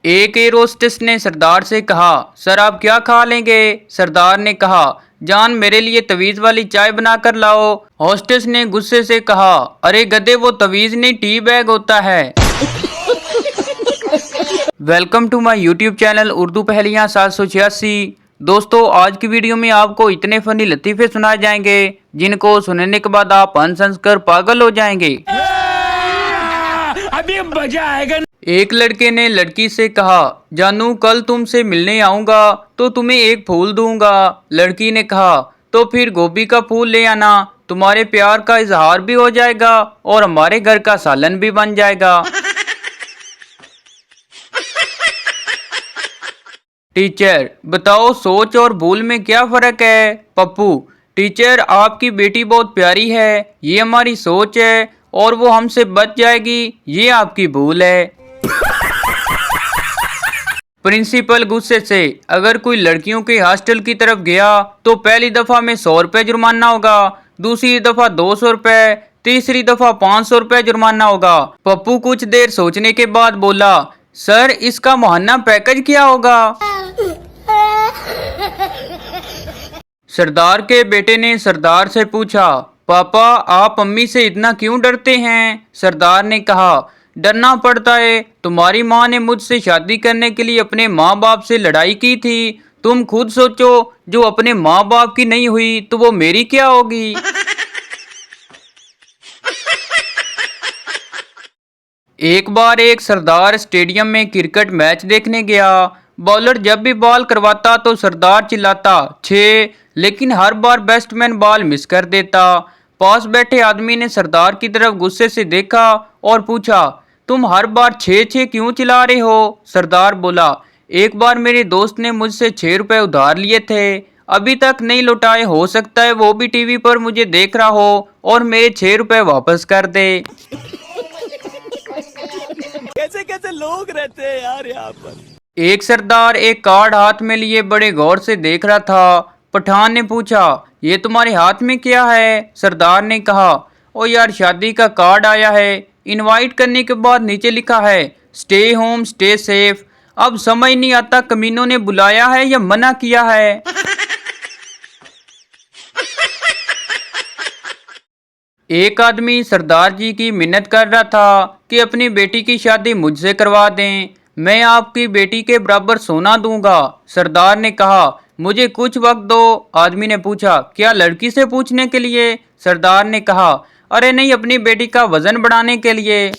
एक air hostess ने सरदार से कहा, सर आप क्या खा लेंगे? सरदार ने कहा, जान मेरे लिए तवीज वाली चाय बना कर लाओ। होस्टेस ने गुस्से से कहा, अरे गधे वो तवीज नहीं टी बैग होता है। Welcome to my YouTube channel Urdu पहेलियाँ 786। दोस्तों आज की वीडियो में आपको इतने फनी लतीफ़े सुनाए जाएंगे जिनको सुनने के बाद आप हंस हंस कर पागल हो जाएंगे। अभी मजा आएगा। एक लड़के ने लड़की से कहा, जानू कल तुमसे मिलने आऊंगा तो तुम्हें एक फूल दूंगा। लड़की ने कहा, तो फिर गोभी का फूल ले आना, तुम्हारे प्यार का इजहार भी हो जाएगा और हमारे घर का सालन भी बन जाएगा। टीचर बताओ सोच और भूल में क्या फर्क है? पप्पू, टीचर आपकी बेटी बहुत प्यारी है, ये हमारी सोच है, और वो हमसे बच जाएगी, ये आपकी भूल है। प्रिंसिपल गुस्से से, अगर कोई लड़कियों के हॉस्टल की तरफ गया तो पहली दफा में 100 रुपए जुर्माना होगा, दूसरी दफा 200 रुपए, तीसरी दफा 500 रुपए जुर्माना होगा। पप्पू कुछ देर सोचने के बाद बोला, सर इसका मुहन्ना पैकेज क्या होगा? सरदार के बेटे ने सरदार से पूछा, पापा आप अम्मी से इतना क्यों डरते हैं? सरदार ने कहा, डरना पड़ता है, तुम्हारी माँ ने मुझसे शादी करने के लिए अपने माँ बाप से लड़ाई की थी, तुम खुद सोचो जो अपने माँ बाप की नहीं हुई तो वो मेरी क्या होगी? एक बार एक सरदार स्टेडियम में क्रिकेट मैच देखने गया। बॉलर जब भी बॉल करवाता तो सरदार चिल्लाता 6, लेकिन हर बार बैट्समैन बॉल मिस कर देता। पास बैठे आदमी ने सरदार की तरफ गुस्से से देखा और पूछा, तुम हर बार 6 क्यों चिल्ला रहे हो? सरदार बोला, एक बार मेरे दोस्त ने मुझसे 6 रुपए उधार लिए थे, अभी तक नहीं लौटाए, हो सकता है वो भी टीवी पर मुझे देख रहा हो और मेरे 6 रुपए वापस कर दे। कैसे कैसे लोग रहते हैं यार यहाँ पर। एक सरदार एक कार्ड हाथ में लिए बड़े गौर से देख रहा था। पठान ने पूछा, ये तुम्हारे हाथ में क्या है? सरदार ने कहा, ओ यार शादी का कार्ड आया है, इनवाइट करने के बाद नीचे लिखा है स्टे होम स्टे सेफ। अब समझ नहीं आता कमीनों ने बुलाया है या मना किया है। एक आदमी सरदार जी की मिन्नत कर रहा था कि अपनी बेटी की शादी मुझसे करवा दें, मैं आपकी बेटी के बराबर सोना दूंगा। सरदार ने कहा, मुझे कुछ वक्त दो। आदमी ने पूछा, क्या लड़की से पूछने के लिए? सरदार ने कहा, अरे नहीं, अपनी बेटी का वजन बढ़ाने के लिए।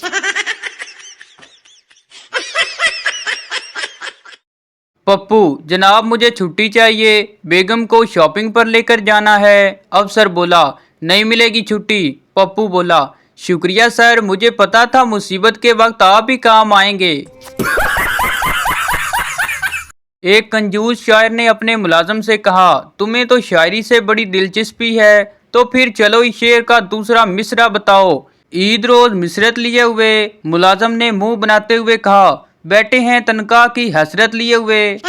पप्पू, जनाब मुझे छुट्टी चाहिए, बेगम को शॉपिंग पर लेकर जाना है। अफसर बोला, नहीं मिलेगी छुट्टी। पप्पू बोला, शुक्रिया सर, मुझे पता था मुसीबत के वक्त आप ही काम आएंगे। एक कंजूस शायर ने अपने मुलाजम से कहा, तुम्हें तो शायरी से बड़ी दिलचस्पी है, तो फिर चलो इस शेर का दूसरा मिसरा बताओ। ईद रोज मिसरत लिए हुए। मुलाजम ने मुंह बनाते हुए कहा, बैठे हैं तनख्वाह की हसरत लिए हुए।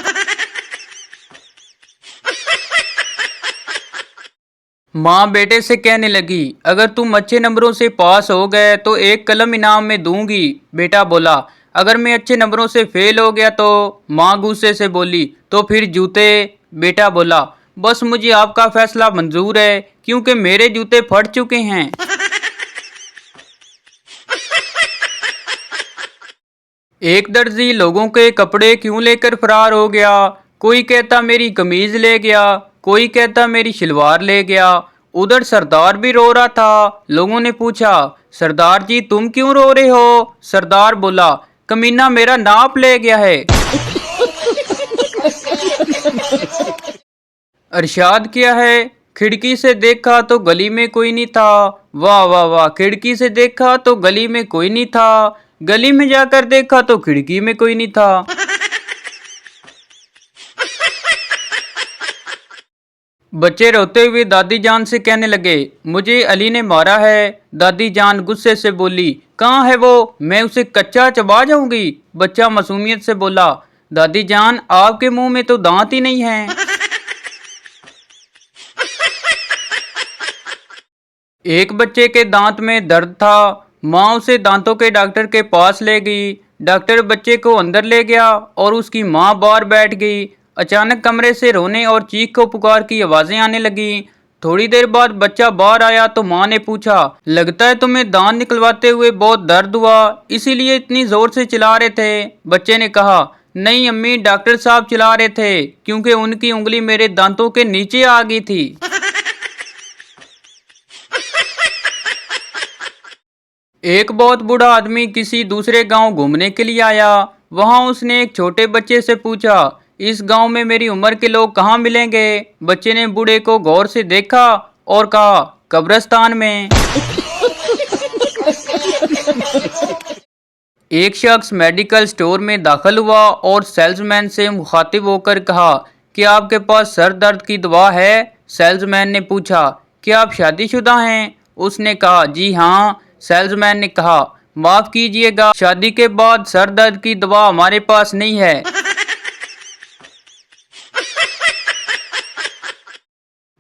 माँ बेटे से कहने लगी, अगर तुम अच्छे नंबरों से पास हो गए तो एक कलम इनाम में दूंगी। बेटा बोला, अगर मैं अच्छे नंबरों से फेल हो गया तो? माँ गुस्से से बोली, तो फिर जूते। बेटा बोला, बस मुझे आपका फैसला मंजूर है क्योंकि मेरे जूते फट चुके हैं। एक दर्जी लोगों के कपड़े क्यों लेकर फरार हो गया? कोई कहता मेरी कमीज ले गया, कोई कहता मेरी शलवार ले गया। उधर सरदार भी रो रहा था। लोगों ने पूछा, सरदार जी तुम क्यों रो रहे हो? सरदार बोला, कमीना मेरा नाप ले गया है। अरशाद क्या है? खिड़की से देखा तो गली में कोई नहीं था। वाह वाह वाह, खिड़की से देखा तो गली में कोई नहीं था, गली में जाकर देखा तो खिड़की में कोई नहीं था। बच्चे रोते हुए दादी जान से कहने लगे, मुझे अली ने मारा है। दादी जान गुस्से से बोली, कहाँ है वो? मैं उसे कच्चा चबा जाऊंगी। बच्चा मासूमियत से बोला, दादी जान आपके मुंह में तो दांत ही नहीं है। एक बच्चे के दांत में दर्द था। माँ उसे दांतों के डॉक्टर के पास ले गई। डॉक्टर बच्चे को अंदर ले गया और उसकी माँ बाहर बैठ गई। अचानक कमरे से रोने और चीख को पुकार की आवाजें आने लगी। थोड़ी देर बाद बच्चा बाहर आया तो माँ ने पूछा, लगता है तुम्हें दांत निकलवाते हुए बहुत दर्द हुआ, इसीलिए इतनी जोर से चिल्ला रहे थे। बच्चे ने कहा, नहीं अम्मी, डॉक्टर साहब चिल्ला रहे थे क्योंकि उनकी उंगली मेरे दांतों के नीचे आ गई थी। एक बहुत बूढ़ा आदमी किसी दूसरे गांव घूमने के लिए आया। वहां उसने एक छोटे बच्चे से पूछा, इस गांव में मेरी उम्र के लोग कहाँ मिलेंगे? बच्चे ने बूढ़े को गौर से देखा और कहा, कब्रिस्तान में। एक शख्स मेडिकल स्टोर में दाखिल हुआ और सेल्समैन से मुखातिब होकर कहा, क्या आपके पास सर दर्द की दवा है? सेल्समैन ने पूछा, क्या आप शादीशुदा हैं? उसने कहा, जी हाँ। सेल्समैन ने कहा, माफ कीजिएगा, शादी के बाद सर दर्द की दवा हमारे पास नहीं है।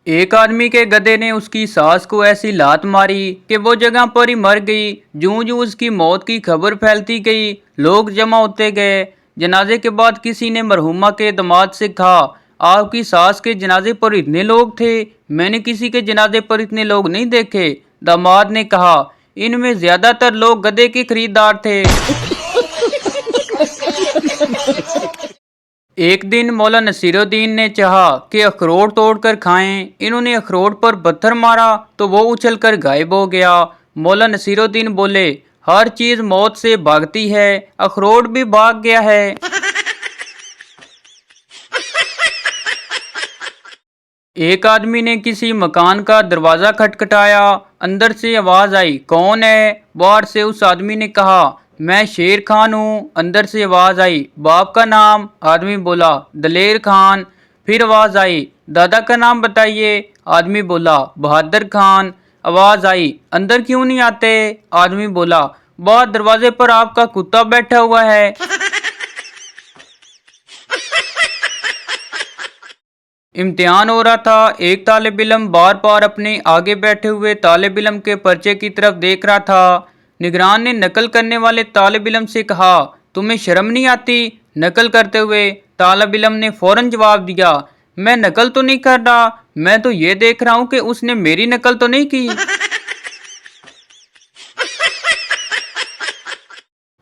एक आदमी के गधे ने उसकी सास को ऐसी लात मारी कि वो जगह पर ही मर गई। जूं जूं उसकी मौत की खबर फैलती गई, लोग जमा होते गए। जनाजे के बाद किसी ने मरहुमा के दामाद से कहा, आपकी सास के जनाजे पर इतने लोग थे, मैंने किसी के जनाजे पर इतने लोग नहीं देखे। दामाद ने कहा, इनमें ज्यादातर लोग गधे के खरीदार थे। एक दिन मौला नसीरुद्दीन ने चाहा कि अखरोट तोड़कर खाएं। इन्होंने अखरोट पर पत्थर मारा तो वो उछलकर गायब हो गया। मौला नसीरुद्दीन बोले, हर चीज मौत से भागती है, अखरोट भी भाग गया है। एक आदमी ने किसी मकान का दरवाजा खटखटाया। अंदर से आवाज आई, कौन है? बाहर से उस आदमी ने कहा, मैं शेर खान हूँ। अंदर से आवाज आई, बाप का नाम? आदमी बोला, दलेर खान। फिर आवाज आई, दादा का नाम बताइए। आदमी बोला, बहादुर खान। आवाज आई, अंदर क्यों नहीं आते? आदमी बोला, बाहर दरवाजे पर आपका कुत्ता बैठा हुआ है। इम्तिहान हो रहा था। एक तालिब इल्म बार बार अपने आगे बैठे हुए तालिब इल्म के पर्चे की तरफ देख रहा था। निगरान ने नकल करने वाले तालिब इल्म से कहा, तुम्हें शर्म नहीं आती नकल करते हुए? तालिब इल्म ने फौरन जवाब दिया, मैं नकल तो नहीं कर रहा, मैं तो ये देख रहा हूँ कि उसने मेरी नकल तो नहीं की।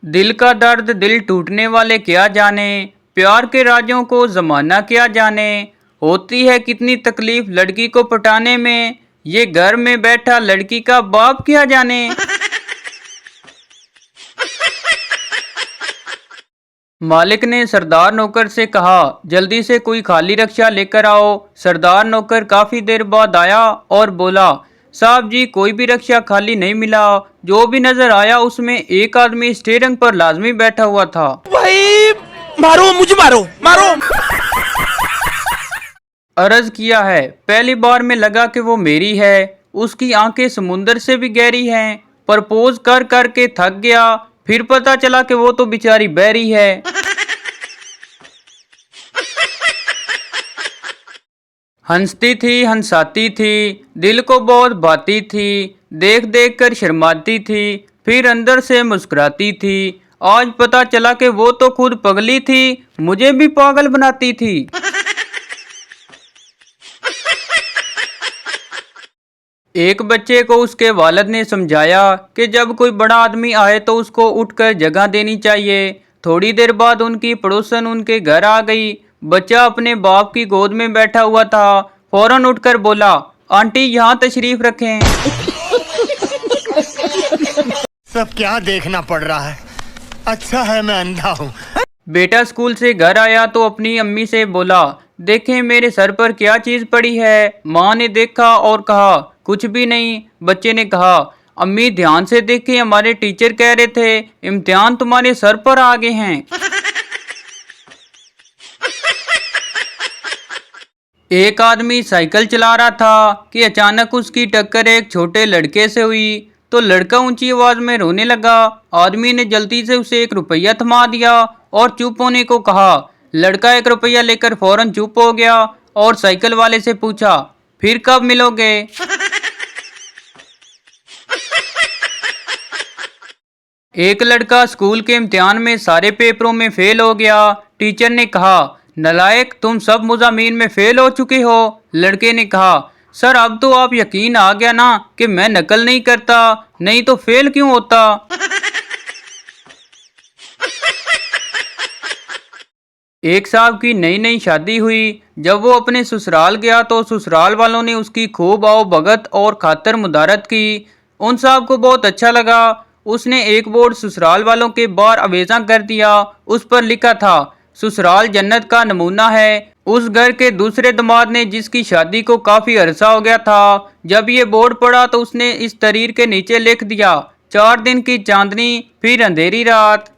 दिल का दर्द दिल टूटने वाले क्या जाने, प्यार के राजों को जमाना क्या जाने। होती है कितनी तकलीफ लड़की को पटाने में, ये घर में बैठा लड़की का बाप क्या जाने। मालिक ने सरदार नौकर से कहा, जल्दी से कोई खाली रक्षा लेकर आओ। सरदार नौकर काफी देर बाद आया और बोला, साहब जी कोई भी रक्षा खाली नहीं मिला, जो भी नजर आया उसमें एक आदमी स्टीयरिंग पर लाजमी बैठा हुआ था। भाई मारो, मुझे मारो मारो। अर्ज किया है, पहली बार में लगा कि वो मेरी है। उसकी आंखें समुंदर से भी गहरी हैं। प्रपोज कर कर के थक गया, फिर पता चला कि वो तो बेचारी बहरी है। हंसती थी हंसाती थी, दिल को बहुत भाती थी, देख देख कर शर्माती थी, फिर अंदर से मुस्कुराती थी। आज पता चला कि वो तो खुद पगली थी, मुझे भी पागल बनाती थी। एक बच्चे को उसके वालिद ने समझाया कि जब कोई बड़ा आदमी आए तो उसको उठकर जगह देनी चाहिए। थोड़ी देर बाद उनकी पड़ोसन उनके घर आ गई। बच्चा अपने बाप की गोद में बैठा हुआ था। फौरन उठकर बोला, आंटी यहाँ तशरीफ रखें। सब क्या देखना पड़ रहा है, अच्छा है मैं अंधा हूँ। बेटा स्कूल से घर आया तो अपनी अम्मी से बोला, देखें मेरे सर पर क्या चीज पड़ी है। माँ ने देखा और कहा, कुछ भी नहीं। बच्चे ने कहा, अम्मी ध्यान से देखें, हमारे टीचर कह रहे थे इम्तिहान तुम्हारे सर पर आ गए हैं। एक आदमी साइकिल चला रहा था कि अचानक उसकी टक्कर एक छोटे लड़के से हुई तो लड़का ऊंची आवाज में रोने लगा। आदमी ने जल्दी से उसे 1 रुपया थमा दिया और चुप होने को कहा। लड़का 1 रुपया लेकर फौरन चुप हो गया और साइकिल वाले से पूछा, फिर कब मिलोगे? एक लड़का स्कूल के इम्तिहान में सारे पेपरों में फेल हो गया। टीचर ने कहा, नालायक, तुम सब मुज़ामीन में फेल हो चुके हो। लड़के ने कहा, सर अब तो आप यकीन आ गया ना कि मैं नकल नहीं करता, नहीं तो फेल क्यों होता। एक साहब की नई नई शादी हुई। जब वो अपने ससुराल गया तो ससुराल वालों ने उसकी खूब आओ भगत और खातर मुदारत की। उन साहब को बहुत अच्छा लगा। उसने एक बोर्ड ससुराल वालों के बाहर अवेजा कर दिया। उस पर लिखा था, ससुराल जन्नत का नमूना है। उस घर के दूसरे दामाद ने, जिसकी शादी को काफी अरसा हो गया था, जब ये बोर्ड पढ़ा तो उसने इस तहरीर के नीचे लिख दिया, 4 दिन की चांदनी फिर अंधेरी रात।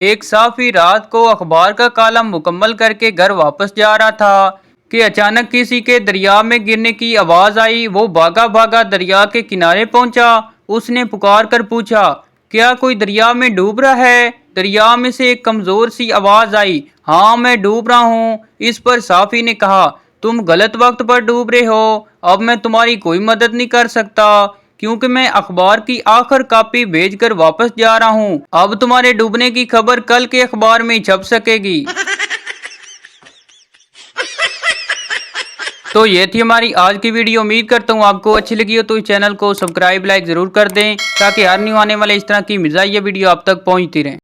एक साफी रात को अखबार का कालम मुकम्मल करके घर वापस जा रहा था कि अचानक किसी के दरिया में गिरने की आवाज आई। वो भागा भागा दरिया के किनारे पहुंचा। उसने पुकार कर पूछा, क्या कोई दरिया में डूब रहा है? दरिया में से एक कमजोर सी आवाज आई, हाँ मैं डूब रहा हूँ। इस पर साफी ने कहा, तुम गलत वक्त पर डूब रहे हो। अब मैं तुम्हारी कोई मदद नहीं कर सकता, क्योंकि मैं अखबार की आखिर कॉपी भेजकर वापस जा रहा हूँ। अब तुम्हारे डूबने की खबर कल के अखबार में छप सकेगी। तो ये थी हमारी आज की वीडियो। उम्मीद करता हूँ आपको अच्छी लगी हो, तो इस चैनल को सब्सक्राइब लाइक जरूर कर दें, ताकि हर न्यू आने वाले इस तरह की मज़ाहिया वीडियो आप तक पहुँचती रहें।